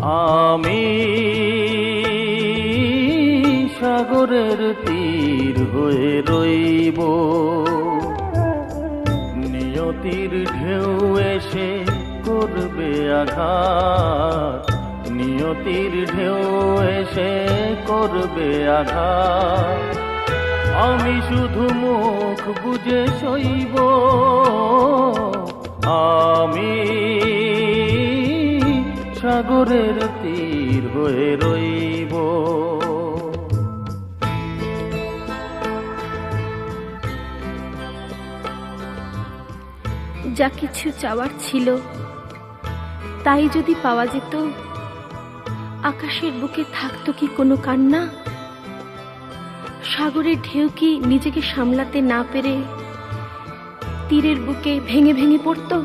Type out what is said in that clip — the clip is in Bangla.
আমি সাগরের তীর হয়ে রইব, নিয়তির ঢেউ এসে করবে আঘাত, নিয়তির ঢেউ এসে করবে আঘাত। আমি শুধু মুখ বুজে সইব, আমি সাগরের তীর হয়ে রইব। যা কিছু চাওয়ার ছিল তাই যদি পাওয়া যেত, আকাশের বুকে থাকতো কি কোনো কান্না? সাগরের ঢেউ কি নিজেকে সামলাতে না পেরে তীরের বুকে ভেঙে ভেঙে পড়তো?